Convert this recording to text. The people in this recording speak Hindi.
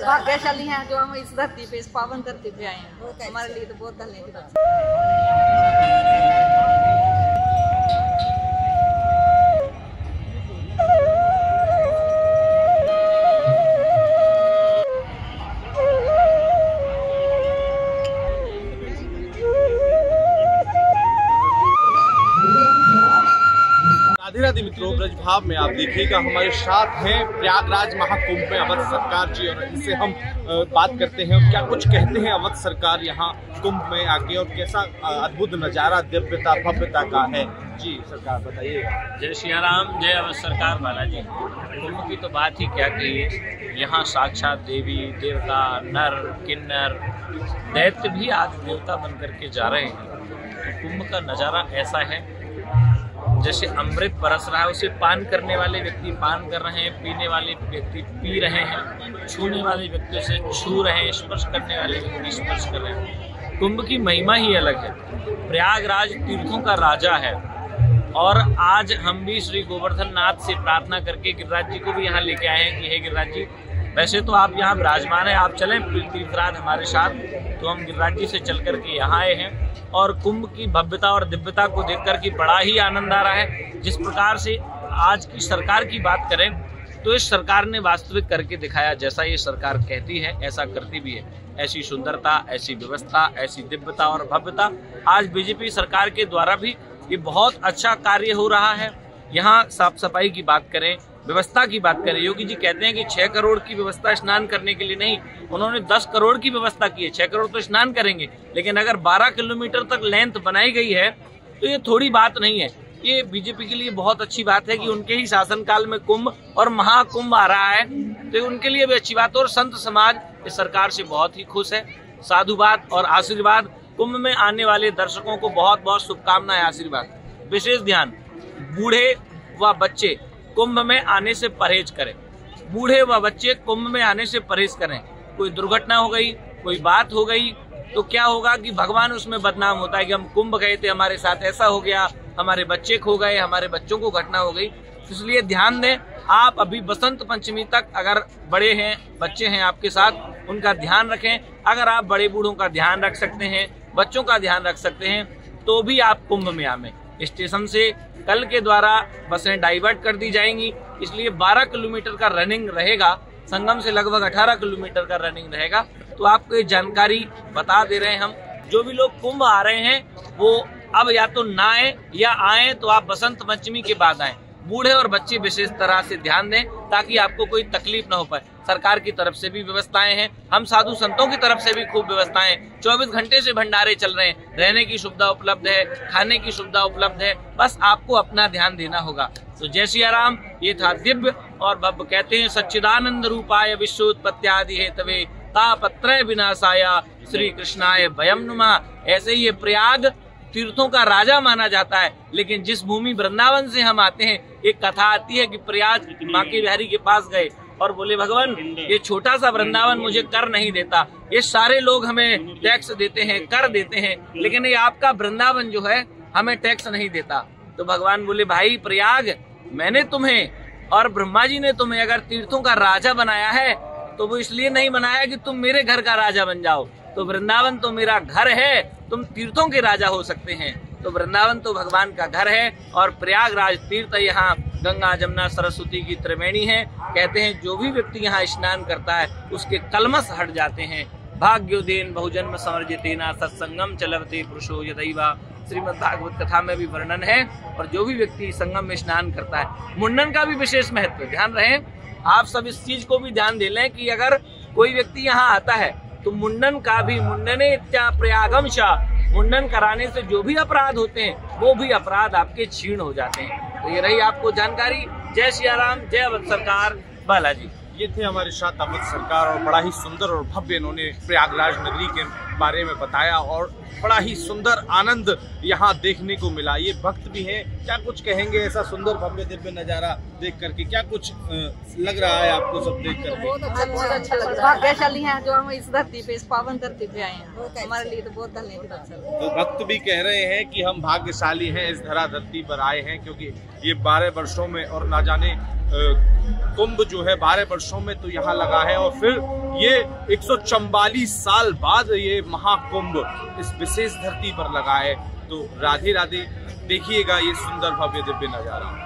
भाग्यशाली हैं जो हम इस धरती पे, इस पावन धरती पे आए हैं। हमारे लिए तो बहुत धन्य की बात है। राधे मित्रों, ब्रज भाव में आप देखिएगा हमारे साथ हैं प्रयागराज महाकुंभ में अवध सरकार जी, और इनसे हम बात करते हैं क्या कुछ कहते हैं अवध सरकार यहाँ कुंभ में आके, और कैसा अद्भुत नजारा दिव्यता भव्यता का है। जी सरकार बताइएगा। जय श्री राम, जय अवध सरकार बालाजी। कुंभ की तो बात ही क्या कहिए, यहाँ साक्षात देवी देवता नर किन्नर दैत्य भी आज देवता बन करके जा रहे हैं। तो कुंभ का नजारा ऐसा है जैसे अमृत बरस रहा है, उसे पान करने वाले व्यक्ति पान कर रहे हैं, पीने वाले व्यक्ति पी रहे हैं, छूने वाले व्यक्ति से छू रहे हैं, स्पर्श करने वाले व्यक्ति स्पर्श कर रहे हैं। कुंभ की महिमा ही अलग है। प्रयागराज तीर्थों का राजा है, और आज हम भी श्री गोवर्धन नाथ से प्रार्थना करके गिरिराज जी को भी यहाँ लेके आए हैं कि हे गिरिराज जी, वैसे तो आप यहाँ विराजमान है, आप चलें तीर्थराज हमारे साथ। तो हम गिरिराज जी से चल करके यहाँ आए हैं, और कुंभ की भव्यता और दिव्यता को देखकर के बड़ा ही आनंद आ रहा है। जिस प्रकार से आज की सरकार की बात करें तो इस सरकार ने वास्तविक करके दिखाया, जैसा ये सरकार कहती है ऐसा करती भी है। ऐसी सुंदरता, ऐसी व्यवस्था, ऐसी दिव्यता और भव्यता आज बीजेपी सरकार के द्वारा भी ये बहुत अच्छा कार्य हो रहा है। यहाँ साफ सफाई की बात करें, व्यवस्था की बात करें, योगी जी कहते हैं कि 6 करोड़ की व्यवस्था स्नान करने के लिए नहीं, उन्होंने 10 करोड़ की व्यवस्था की है। 6 करोड़ तो स्नान करेंगे, लेकिन अगर 12 किलोमीटर तक लेंथ बनाई गई है तो ये थोड़ी बात नहीं है। ये बीजेपी के लिए बहुत अच्छी बात है कि उनके ही शासनकाल में कुंभ और महाकुंभ आ रहा है, तो उनके लिए भी अच्छी बात है। और संत समाज इस सरकार से बहुत ही खुश है। साधुवाद और आशीर्वाद, कुंभ में आने वाले दर्शकों को बहुत बहुत शुभकामनाएं, आशीर्वाद। विशेष ध्यान, बूढ़े व बच्चे कुंभ में आने से परहेज करें। बूढ़े व बच्चे कुंभ में आने से परहेज करें। कोई दुर्घटना हो गई, कोई बात हो गई तो क्या होगा कि भगवान उसमें बदनाम होता है कि हम कुंभ गए थे, हमारे साथ ऐसा हो गया, हमारे बच्चे खो गए, हमारे बच्चों को घटना हो गई। इसलिए ध्यान दें, आप अभी बसंत पंचमी तक अगर बड़े हैं, बच्चे हैं आपके साथ, उनका ध्यान रखें। अगर आप बड़े बूढ़ों का ध्यान रख सकते हैं, बच्चों का ध्यान रख सकते हैं, तो भी आप कुंभ में आवें। स्टेशन से कल के द्वारा बसें डाइवर्ट कर दी जाएंगी, इसलिए 12 किलोमीटर का रनिंग रहेगा। संगम से लगभग 18 किलोमीटर का रनिंग रहेगा। तो आपको ये जानकारी बता दे रहे हैं हम। जो भी लोग कुंभ आ रहे हैं वो अब या तो ना आए, या आए तो आप बसंत पंचमी के बाद आए। बूढ़े और बच्चे विशेष तरह से ध्यान दें ताकि आपको कोई तकलीफ ना हो पाए। सरकार की तरफ से भी व्यवस्थाएं हैं, हम साधु संतों की तरफ से भी खूब व्यवस्थाएं। 24 घंटे से भंडारे चल रहे हैं, रहने की सुविधा उपलब्ध है, खाने की सुविधा उपलब्ध है। बस आपको अपना ध्यान देना होगा। तो जय सिया राम। ये था दिव्य और भव्य। कहते हैं सच्चिदानंद रूपाय विश्वोत्पत्त्यादि हेतवे तापत्रय विनाशाय श्री कृष्णाय वयं नमः। ऐसे ही ये प्रयाग तीर्थों का राजा माना जाता है, लेकिन जिस भूमि वृंदावन से हम आते हैं, एक कथा आती है कि प्रयाग माँ के बिहारी के पास गए और बोले भगवान ये छोटा सा वृंदावन मुझे कर नहीं देता, ये सारे लोग हमें टैक्स देते हैं, कर देते हैं, लेकिन ये आपका वृंदावन जो है हमें टैक्स नहीं देता। तो भगवान बोले भाई प्रयाग, मैंने तुम्हें और ब्रह्मा जी ने तुम्हें अगर तीर्थों का राजा बनाया है तो वो इसलिए नहीं बनाया कि तुम मेरे घर का राजा बन जाओ। तो वृंदावन तो मेरा घर है, तुम तीर्थों के राजा हो सकते हैं। तो वृंदावन तो भगवान का घर है, और प्रयागराज तीर्थ यहाँ गंगा जमुना सरस्वती की त्रिवेणी है। कहते हैं जो भी व्यक्ति यहाँ स्नान करता है उसके कलमश हट जाते हैं। भाग्योदेन बहुजन्म समर्जितेना सत्संगम चलवते पुरुषो यदैवा। श्रीमद् भागवत कथा में भी वर्णन है। और जो भी व्यक्ति संगम में स्नान करता है, मुंडन का भी विशेष महत्व है। ध्यान रहे, आप सब इस चीज को भी ध्यान दे लें कि अगर कोई व्यक्ति यहाँ आता है तो मुंडन का भी, मुंडने इत्या प्रयागम शाह, मुंडन कराने से जो भी अपराध होते हैं वो भी अपराध आपके क्षीण हो जाते हैं। तो ये रही आपको जानकारी। जय सिया राम, जय अवध सरकार बालाजी। ये थे हमारे साथ अवध सरकार, और बड़ा ही सुंदर और भव्य इन्होंने प्रयागराज नगरी के बारे में बताया और बड़ा ही सुंदर आनंद यहाँ देखने को मिला। ये भक्त भी हैं, क्या कुछ कहेंगे ऐसा सुंदर भव्य दिव्य नजारा देख करके? क्या कुछ लग रहा है आपको सब देख करके? बहुत अच्छा लग रहा है। भाग्यशाली हैं जो हम इस धरती पे, इस पावन धरती पे आए हैं। हमारे लिए तो बहुत धन्य की बात है। तो भक्त भी कह रहे हैं कि हम भाग्यशाली हैं, इस धरा धरती पर आए हैं, क्योंकि ये 12 वर्षों में और ना जाने कुंभ जो है 12 वर्षों में तो यहाँ लगा है, और फिर ये 144 साल बाद ये महाकुंभ इस विशेष धरती पर लगा है। तो राधे राधे, देखिएगा ये सुंदर भव्य दिव्य नजारा।